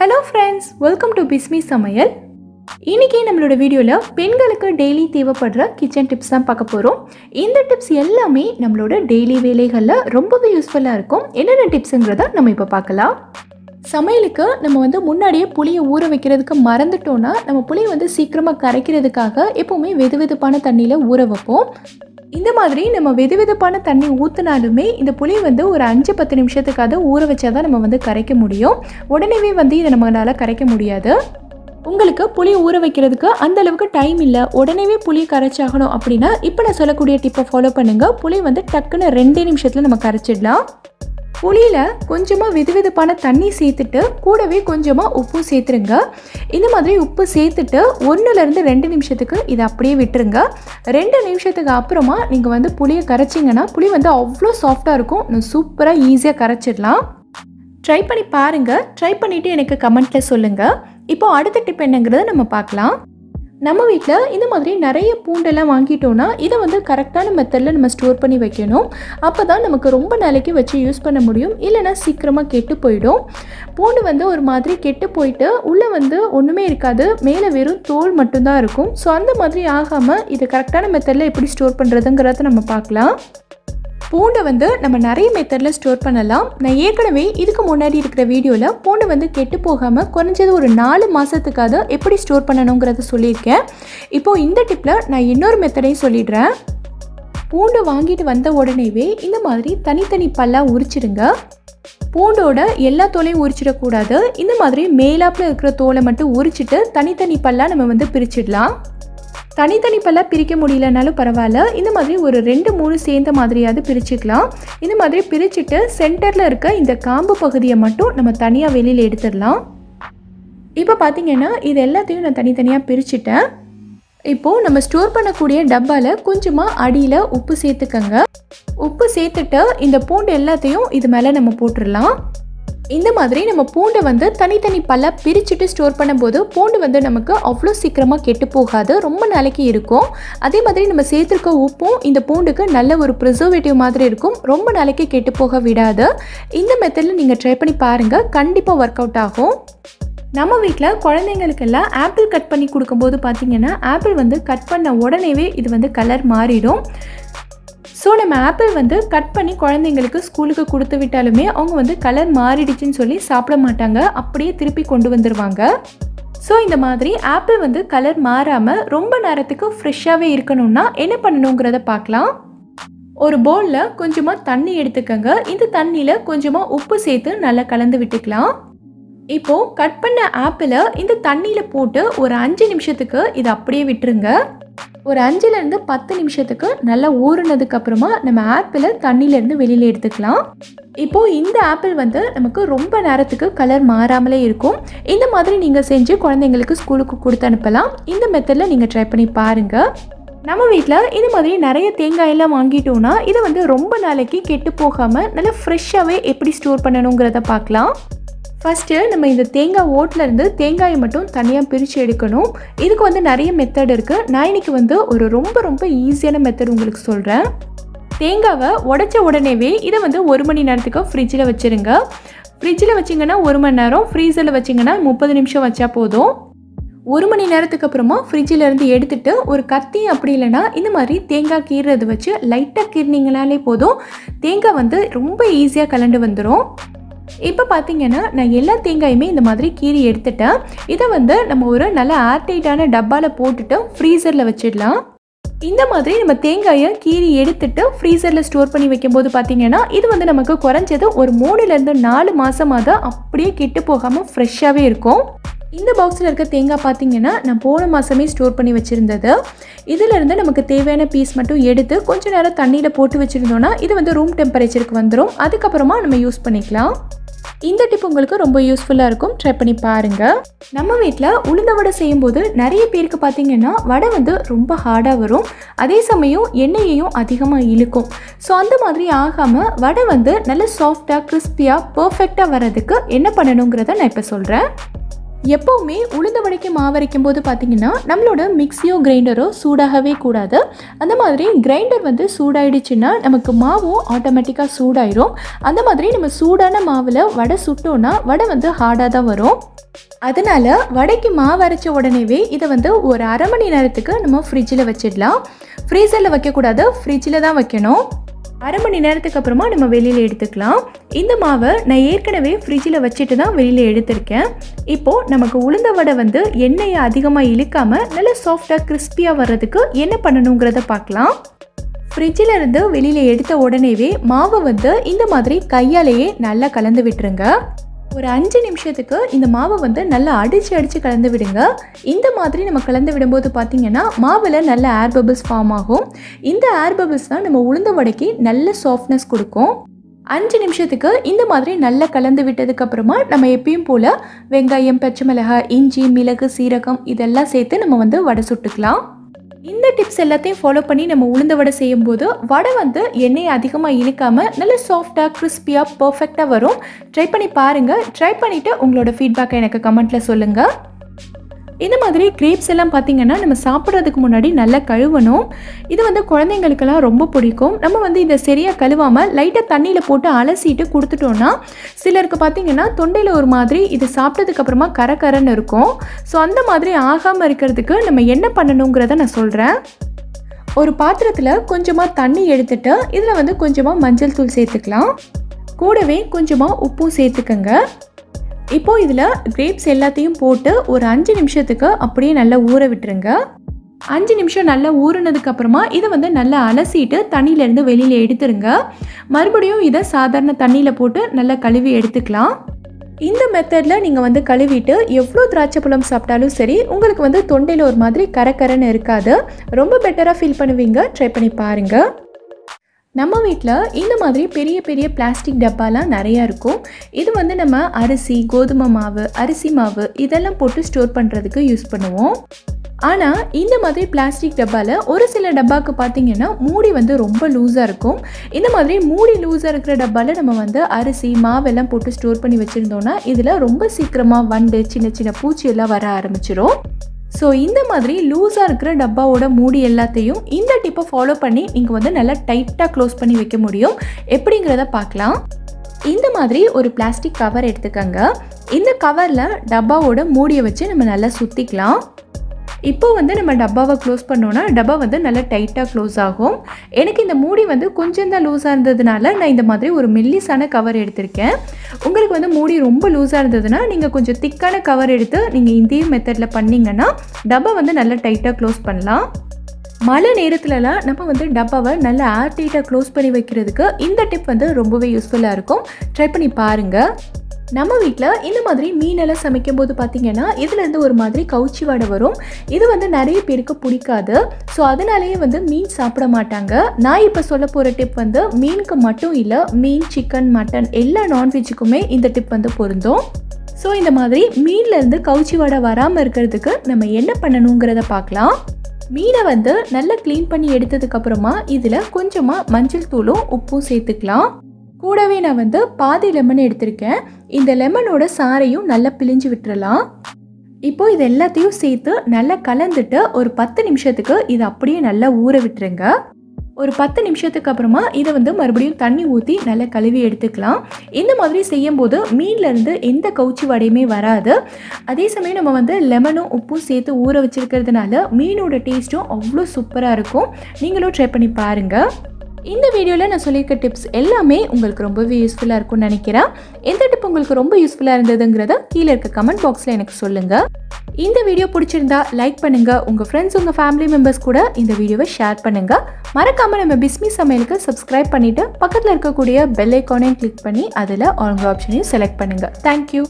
Hello friends, welcome to Bismi Samayal. இன்னைக்கு நம்மளோட வீடியோல பெண்களுக்கு டெய்லி தேவைப்படுற கிச்சன் டிப்ஸ் தான் பார்க்க போறோம். இந்த டிப்ஸ் எல்லாமே நம்மளோட டெய்லி வேலைகள்ல ரொம்பவே யூஸ்ஃபுல்லா இருக்கும். என்னென்ன டிப்ஸ்ங்கறத நம்ம இப்ப பார்க்கலாம். சமையலுக்கு நம்ம முன்னாடியே புளியை ஊற வைக்கிறதுக்கு மறந்துட்டோம்னா நம்ம புளியை சீக்கிரமா கரைக்கிறதுக்காக எப்பவுமே வெதுவெதுப்பான தண்ணியில ஊற வைப்போம். இந்த மாதிரி நம்ம வெதுவெதுப்பான தண்ணி ஊற்றினாலுமே இந்த புளி ஒரு 5-10 நிமிஷத்துக்காக ஊற வச்சாதான் நம்ம கரைக்க முடியும். உடனேவே இதை நம்மளால கரைக்க முடியாது. உங்களுக்கு புளி ஊற வைக்கிறதுக்கு அந்த அளவுக்கு டைம் இல்லை, உடனேவே புளி கரைச்சாகணும் அப்படின்னா இப்போ நான் சொல்லக்கூடிய டிப்பை ஃபாலோ பண்ணுங்க. புளி டக்குன்னு 2 நிமிஷத்தில் நம்ம கரைச்சிடலாம். புளியில் கொஞ்சமாக வெதுவெதுப்பான தண்ணி சேர்த்துட்டு கூடவே கொஞ்சமாக உப்பு சேர்த்துருங்க. இந்த மாதிரி உப்பு சேர்த்துட்டு 1-2 நிமிஷத்துக்கு இதை அப்படியே விட்டுருங்க. 2 நிமிஷத்துக்கு அப்புறமா நீங்கள் புளியை கரைச்சிங்கன்னா புளி அவ்வளோ சாஃப்டாக இருக்கும். சூப்பராக ஈஸியாக கரைச்சிடலாம். ட்ரை பண்ணி பாருங்கள். ட்ரை பண்ணிவிட்டு எனக்கு கமெண்ட்டில் சொல்லுங்கள். இப்போது அடுத்த டிப் என்னங்கிறத நம்ம பார்க்கலாம். நம்ம வீட்டில் இந்த மாதிரி நிறைய பூண்டெல்லாம் வாங்கிட்டோன்னா இதை கரெக்டான மெத்தடில் நம்ம ஸ்டோர் பண்ணி வைக்கணும். அப்போ தான் நமக்கு ரொம்ப நாளைக்கு வச்சு யூஸ் பண்ண முடியும். இல்லைனா சீக்கிரமாக கெட்டு போயிடும். பூண்டு ஒரு மாதிரி கெட்டு போயிட்டு உள்ளே ஒன்றுமே இருக்காது, மேலே வெறும் தோல் மட்டும்தான் இருக்கும். ஸோ அந்த மாதிரி ஆகாமல் இதை கரெக்டான மெத்தடில் எப்படி ஸ்டோர் பண்ணுறதுங்கிறத நம்ம பார்க்கலாம். பூண்டை நம்ம நிறைய மெத்தடில் ஸ்டோர் பண்ணலாம். நான் ஏற்கனவே இதுக்கு முன்னாடி இருக்கிற வீடியோவில் பூண்டு கெட்டு போகாமல் குறைஞ்சது ஒரு 4 மாதத்துக்காக எப்படி ஸ்டோர் பண்ணணுங்கிறத சொல்லியிருக்கேன். இப்போது இந்த டிப்பில் நான் இன்னொரு மெத்தடையும் சொல்லிடுறேன். பூண்டு வாங்கிட்டு வந்த உடனேவே இந்த மாதிரி தனித்தனி பல்லாக உரிச்சிடுங்க. பூண்டோட எல்லா தோலையும் உரிச்சிடக்கூடாது. இந்த மாதிரி மேலாப்பில் இருக்கிற தோலை மட்டும் உரிச்சிட்டு தனித்தனி பல்லாக நம்ம பிரிச்சிடலாம். தனித்தனி பல்லாக பிரிக்க முடியலனாலும் பரவாயில்ல, இந்த மாதிரி ஒரு 2-3 சேர்ந்த மாதிரியாவது பிரிச்சுக்கலாம். இந்த மாதிரி பிரிச்சுட்டு சென்டரில் இருக்க இந்த காம்பு பகுதியை மட்டும் நம்ம தனியாக வெளியில் எடுத்துடலாம். இப்போ பார்த்தீங்கன்னா இது எல்லாத்தையும் நான் தனித்தனியாக பிரிச்சுட்டேன். இப்போது நம்ம ஸ்டோர் பண்ணக்கூடிய டப்பாவில் கொஞ்சமாக அடியில் உப்பு சேர்த்துக்கங்க. உப்பு சேர்த்துட்டு இந்த பூண்டு எல்லாத்தையும் இது மேலே நம்ம போட்டுடலாம். இந்த மாதிரி நம்ம பூண்டை தனித்தனி பல்லாக பிரிச்சுட்டு ஸ்டோர் பண்ணும்போது பூண்டு நமக்கு அவ்வளோ சீக்கிரமாக கெட்டு போகாது, ரொம்ப நாளைக்கு இருக்கும். அதே மாதிரி நம்ம சேர்த்துருக்க உப்பும் இந்த பூண்டுக்கு நல்ல ஒரு ப்ரிசர்வேட்டிவ் மாதிரி இருக்கும், ரொம்ப நாளைக்கு கெட்டு போக விடாது. இந்த மெத்தடில் நீங்கள் ட்ரை பண்ணி பாருங்கள், கண்டிப்பாக ஒர்க் அவுட் ஆகும். நம்ம வீட்டில் குழந்தைங்களுக்கெல்லாம் ஆப்பிள் கட் பண்ணி கொடுக்கும்போது பார்த்திங்கன்னா ஆப்பிள் கட் பண்ண உடனேவே இது கலர் மாறிடும். ஸோ நம்ம ஆப்பிள் கட் பண்ணி குழந்தைங்களுக்கு ஸ்கூலுக்கு கொடுத்து விட்டாலுமே அவங்க கலர் மாறிடுச்சுன்னு சொல்லி சாப்பிட மாட்டாங்க, அப்படியே திருப்பி கொண்டு வந்துடுவாங்க. ஸோ இந்த மாதிரி ஆப்பிள் கலர் மாறாமல் ரொம்ப நேரத்துக்கு ஃப்ரெஷ்ஷாகவே இருக்கணும்னா என்ன பண்ணணுங்கிறத பார்க்கலாம். ஒரு பவுலில் கொஞ்சமாக தண்ணி எடுத்துக்கங்க. இந்த தண்ணியில் கொஞ்சமாக உப்பு சேர்த்து நல்லா கலந்து விட்டுக்கலாம். இப்போது கட் பண்ண ஆப்பிளை இந்த தண்ணியில் போட்டு ஒரு 5 நிமிஷத்துக்கு இதை அப்படியே விட்டுருங்க. ஒரு 5-10 நிமிஷத்துக்கு நல்லா ஊறினதுக்கு அப்புறமா நம்ம ஆப்பிளை தண்ணியிலேருந்து வெளியில் எடுத்துக்கலாம். இப்போது இந்த ஆப்பிள் நமக்கு ரொம்ப நேரத்துக்கு கலர் மாறாமலே இருக்கும். இந்த மாதிரி நீங்கள் செஞ்சு குழந்தைங்களுக்கு ஸ்கூலுக்கு கொடுத்து அனுப்பலாம். இந்த மெத்தடில் நீங்கள் ட்ரை பண்ணி பாருங்கள். நம்ம வீட்டில் இந்த மாதிரி நிறைய தேங்காயெல்லாம் வாங்கிட்டோன்னா இதை ரொம்ப நாளைக்கு கெட்டு போகாமல் நல்லா ஃப்ரெஷ்ஷாகவே எப்படி ஸ்டோர் பண்ணணுங்கிறத பார்க்கலாம். ஃபஸ்ட்டு நம்ம இந்த தேங்காய் ஓட்டிலேருந்து தேங்காயை மட்டும் தனியாக பிரித்து எடுக்கணும். இதுக்கு நிறைய மெத்தட் இருக்குது. நான் இன்றைக்கி ஒரு ரொம்ப ஈஸியான மெத்தட் உங்களுக்கு சொல்கிறேன். தேங்காவை உடைச்ச உடனேவே இதை 1 மணி நேரத்துக்கு ஃப்ரிட்ஜில் வச்சுருங்க. ஃப்ரிட்ஜில் வச்சிங்கன்னா 1 மணி நேரம், ஃப்ரீசரில் வச்சிங்கன்னா 30 நிமிஷம் வச்சா போதும். 1 மணி நேரத்துக்கு அப்புறமா ஃப்ரிட்ஜிலேருந்து எடுத்துகிட்டு ஒரு கத்தி அப்படி இல்லைன்னா இந்த மாதிரி தேங்காய் கீறுறது வச்சு லைட்டாக கீறினீங்கனாலே போதும். தேங்காய் ரொம்ப ஈஸியாக கலண்டு வந்துடும். இப்போ பார்த்தீங்கன்னா நான் எல்லா தேங்காயுமே இந்த மாதிரி கீறி எடுத்துட்டேன். இதை நம்ம ஒரு நல்ல ஏர்டைட்டான டப்பாவில் போட்டுட்டு ஃப்ரீசரில் வச்சிடலாம். இந்த மாதிரி நம்ம தேங்காயை கீறி எடுத்துட்டு ஃப்ரீசரில் ஸ்டோர் பண்ணி வைக்கும்போது பார்த்தீங்கன்னா இது நமக்கு குறைஞ்சது ஒரு 3-4 மாதமாக அப்படியே கெட்டு போகாமல் ஃப்ரெஷ்ஷாகவே இருக்கும். இந்த பாக்ஸில் இருக்க தேங்காய் பார்த்தீங்கன்னா நான் போன மாதமே ஸ்டோர் பண்ணி வச்சுருந்தது. இதிலேருந்து நமக்கு தேவையான பீஸ் மட்டும் எடுத்து கொஞ்சம் நேரம் தண்ணியில் போட்டு வச்சுருந்தோன்னா இது ரூம் டெம்பரேச்சருக்கு வந்துடும். அதுக்கப்புறமா நம்ம யூஸ் பண்ணிக்கலாம். இந்த டிப் உங்களுக்கு ரொம்ப யூஸ்ஃபுல்லாக இருக்கும், ட்ரை பண்ணி பாருங்கள். நம்ம வீட்டில் உளுந்த வடை செய்யும்போது நிறைய பேருக்கு பார்த்தீங்கன்னா வடை ரொம்ப ஹார்டாக வரும், அதே சமயம் எண்ணெயையும் அதிகமாக இழுக்கும். ஸோ அந்த மாதிரி ஆகாமல் வடை நல்ல சாஃப்டாக கிறிஸ்பியாக பர்ஃபெக்டாக வர்றதுக்கு என்ன பண்ணணுங்கிறத நான் இப்போ சொல்கிறேன். எப்போவுமே உளுந்த வடைக்கு மாவு அரைக்கும் போது பார்த்தீங்கன்னா நம்மளோட மிக்ஸியோ கிரைண்டரோ சூடாகவே கூடாது. அந்த மாதிரி கிரைண்டர் வந்து சூடாயிடுச்சுன்னா நமக்கு மாவும் ஆட்டோமேட்டிக்காக சூடாயிரும். அந்த மாதிரி நம்ம சூடான மாவில் வடை சுட்டோன்னா வடை வந்து ஹார்டாக தான் வரும். அதனால் வடைக்கு மாவு அரைச்ச உடனேவே இதை வந்து ஒரு அரை மணி நேரத்துக்கு நம்ம ஃப்ரிட்ஜில் வச்சிடலாம். ஃப்ரீசரில் வைக்கக்கூடாது, ஃப்ரிட்ஜில் தான் வைக்கணும். அரை மணி நேரத்துக்கு அப்புறமா நம்ம வெளியில் எடுத்துக்கலாம். இந்த மாவை நான் ஏற்கனவே ஃப்ரிட்ஜில் வச்சுட்டு தான் வெளியில் எடுத்திருக்கேன். இப்போது நமக்கு உளுந்த வடை வந்து எண்ணெயை அதிகமாக இழுக்காமல் நல்லா சாஃப்டாக கிறிஸ்பியாக வர்றதுக்கு என்ன பண்ணணுங்கிறத பார்க்கலாம். ஃப்ரிட்ஜில் இருந்து வெளியில் எடுத்த உடனேவே மாவை வந்து இந்த மாதிரி கையாலேயே நல்லா கலந்து விட்டுருங்க. ஒரு 5 நிமிஷத்துக்கு இந்த மாவை வந்து நல்லா அடித்து கலந்து விடுங்க. இந்த மாதிரி நம்ம கலந்து விடும்போது பார்த்திங்கன்னா மாவில் நல்ல ஏர் பபிள்ஸ் ஃபார்ம் ஆகும். இந்த ஏர் பபிள்ஸ் தான் நம்ம உளுந்த வடைக்கு நல்ல சாஃப்ட்னஸ் கொடுக்கும். 5 நிமிஷத்துக்கு இந்த மாதிரி நல்லா கலந்து விட்டதுக்கப்புறமா நம்ம எப்பயும் போல் வெங்காயம், பச்சை மிளகாய், இஞ்சி, மிளகு, சீரகம் இதெல்லாம் சேர்த்து நம்ம வந்து வடை சுட்டுக்கலாம். இந்த டிப்ஸ் எல்லாத்தையும் ஃபாலோ பண்ணி நம்ம உளுந்த வடை செய்யும்போது வடை வந்து எண்ணெயை அதிகமாக இழுக்காமல் நல்ல சாஃப்டாக கிறிஸ்பியாக பர்ஃபெக்டாக வரும். ட்ரை பண்ணி பாருங்கள். ட்ரை பண்ணிவிட்டு உங்களோட ஃபீட்பேக்கை எனக்கு கமெண்ட்டில் சொல்லுங்கள். இந்த மாதிரி கிரேப்ஸ் எல்லாம் பார்த்திங்கன்னா நம்ம சாப்பிட்றதுக்கு முன்னாடி நல்லா கழுவணும். இது வந்து குழந்தைங்களுக்கெல்லாம் ரொம்ப பிடிக்கும். நம்ம வந்து இதை சரியாக கழுவாமல் லைட்டாக தண்ணியில் போட்டு அலசிட்டு கொடுத்துட்டோன்னா சிலருக்கு பார்த்திங்கன்னா தொண்டையில் ஒரு மாதிரி இது சாப்பிட்டதுக்கப்புறமா கரன்னு இருக்கும். ஸோ அந்த மாதிரி ஆகாமல் இருக்கிறதுக்கு நம்ம என்ன பண்ணணுங்கிறத நான் சொல்கிறேன். ஒரு பாத்திரத்தில் கொஞ்சமாக தண்ணி எடுத்துகிட்டு இதில் வந்து கொஞ்சமாக மஞ்சள் தூள் சேர்த்துக்கலாம். கூடவே கொஞ்சமாக உப்பும் சேர்த்துக்கங்க. இப்போது இதில் கிரேப்ஸ் எல்லாத்தையும் போட்டு ஒரு 5 நிமிஷத்துக்கு அப்படியே நல்லா ஊற விட்டுருங்க. 5 நிமிஷம் நல்லா ஊறினதுக்கப்புறமா இதை வந்து நல்லா அலசிட்டு தண்ணியிலேருந்து வெளியில் எடுத்துருங்க. மறுபடியும் இதை சாதாரண தண்ணியில் போட்டு நல்லா கழுவி எடுத்துக்கலாம். இந்த மெத்தடில் நீங்கள் வந்து கழுவிட்டு எவ்வளோ திராட்சை பழம் சாப்பிட்டாலும் சரி உங்களுக்கு வந்து தொண்டையில் ஒரு மாதிரி கரன்னு இருக்காது. ரொம்ப பெட்டராக ஃபீல் பண்ணுவீங்க. ட்ரை பண்ணி பாருங்கள். நம்ம வீட்டில் இந்த மாதிரி பெரிய பெரிய பிளாஸ்டிக் டப்பாலாம் நிறையா இருக்கும். இது வந்து நம்ம அரிசி, கோதுமை மாவு, அரிசி மாவு இதெல்லாம் போட்டு ஸ்டோர் பண்ணுறதுக்கு யூஸ் பண்ணுவோம். ஆனால் இந்த மாதிரி பிளாஸ்டிக் டப்பாவில் ஒரு சில டப்பாவுக்கு பார்த்திங்கன்னா மூடி வந்து ரொம்ப லூஸாக இருக்கும். இந்த மாதிரி மூடி லூஸாக இருக்கிற டப்பாவில் நம்ம வந்து அரிசி, மாவெல்லாம் போட்டு ஸ்டோர் பண்ணி வச்சுருந்தோன்னா இதில் ரொம்ப சீக்கிரமாக வண்டு, சின்ன சின்ன பூச்சி எல்லாம் வர ஆரம்பிச்சிடும். ஸோ இந்த மாதிரி லூஸாக இருக்கிற டப்பாவோட மூடி எல்லாத்தையும் இந்த டிப்பை ஃபாலோ பண்ணி நீங்கள் வந்து நல்லா டைட்டாக க்ளோஸ் பண்ணி வைக்க முடியும். எப்படிங்கிறத பார்க்கலாம். இந்த மாதிரி ஒரு பிளாஸ்டிக் கவர் எடுத்துக்கங்க. இந்த கவரில் டப்பாவோட மூடியை வச்சு நம்ம நல்லா சுற்றிக்கலாம். இப்போ வந்து நம்ம டப்பாவை க்ளோஸ் பண்ணோன்னா டப்பா வந்து நல்லா டைட்டாக க்ளோஸ் ஆகும். எனக்கு இந்த மூடி வந்து கொஞ்சம் தான் லூஸாக இருந்ததுனால நான் இந்த மாதிரி ஒரு மெல்லிசான கவர் எடுத்திருக்கேன். உங்களுக்கு வந்து மூடி ரொம்ப லூஸாக இருந்ததுன்னா நீங்கள் கொஞ்சம் திக்கான கவர் எடுத்து நீங்கள் இதே மெத்தடில் பண்ணிங்கன்னா டப்பா வந்து நல்லா டைட்டாக க்ளோஸ் பண்ணலாம். மழை நேரத்துலலாம் நம்ம வந்து டப்பாவை நல்லா ஏர் டைட்டாக க்ளோஸ் பண்ணி வைக்கிறதுக்கு இந்த டிப் வந்து ரொம்பவே யூஸ்ஃபுல்லாக இருக்கும். ட்ரை பண்ணி பாருங்கள். நம்ம வீட்டில் இந்த மாதிரி மீனெல்லாம் சமைக்கும் போது பார்த்திங்கன்னா இதுலேருந்து ஒரு மாதிரி கவுச்சி வாடை வரும். இது வந்து நிறைய பேருக்கு பிடிக்காது. ஸோ அதனாலேயே வந்து மீன் சாப்பிட மாட்டாங்க. நான் இப்போ சொல்ல போகிற டிப் வந்து மீனுக்கு மட்டும் இல்லை, மீன், சிக்கன், மட்டன் எல்லா நான்வெஜ்ஜுக்குமே இந்த டிப் வந்து பொருந்தும். ஸோ இந்த மாதிரி மீன்லேருந்து கவுச்சி வாடை வராமல் இருக்கிறதுக்கு நம்ம என்ன பண்ணணுங்கிறத பார்க்கலாம். மீனை வந்து நல்லா க்ளீன் பண்ணி எடுத்ததுக்கப்புறமா இதில் கொஞ்சமாக மஞ்சள் தூளும் உப்பும் சேர்த்துக்கலாம். கூடவே நான் வந்து பாதி லெமன் எடுத்திருக்கேன். இந்த லெமனோட சாறையும் நல்லா பிழிஞ்சு விட்டுறலாம். இப்போது இது எல்லாத்தையும் சேர்த்து நல்லா கலந்துட்டு ஒரு 10 நிமிஷத்துக்கு இதை அப்படியே நல்லா ஊற விட்டுருங்க. ஒரு 10 நிமிஷத்துக்கு அப்புறமா இதை வந்து மறுபடியும் தண்ணி ஊற்றி நல்லா கழுவி எடுத்துக்கலாம். இந்த மாதிரி செய்யும்போது மீன்லேருந்து எந்த கவுச்சி வடையுமே வராது. அதே சமயம் நம்ம வந்து லெமனும் உப்பும் சேர்த்து ஊற வச்சுருக்கிறதுனால மீனோட டேஸ்ட்டும் அவ்வளோ சூப்பராக இருக்கும். நீங்களும் ட்ரை பண்ணி பாருங்கள். இந்த வீடியோவில் நான் சொல்லியிருக்க டிப்ஸ் எல்லாமே உங்களுக்கு ரொம்பவே யூஸ்ஃபுல்லாக இருக்கும்னு நினைக்கிறேன். எந்த டிப் உங்களுக்கு ரொம்ப யூஸ்ஃபுல்லாக இருந்ததுங்கிறத கீழே இருக்க கமெண்ட் பாக்ஸில் எனக்கு சொல்லுங்கள். இந்த வீடியோ பிடிச்சிருந்தா லைக் பண்ணுங்கள். உங்கள் ஃப்ரெண்ட்ஸ், உங்கள் ஃபேமிலி மெம்பர்ஸ் கூட இந்த வீடியோவை ஷேர் பண்ணுங்கள். மறக்காமல் நம்ம பிஸ்மி சமையலுக்கு சப்ஸ்கிரைப் பண்ணிவிட்டு பக்கத்தில் இருக்கக்கூடிய பெல் ஐக்கானையும் கிளிக் பண்ணி அதில் ஆல் ஆப்ஷனையும் செலக்ட் பண்ணுங்கள். தேங்க்யூ.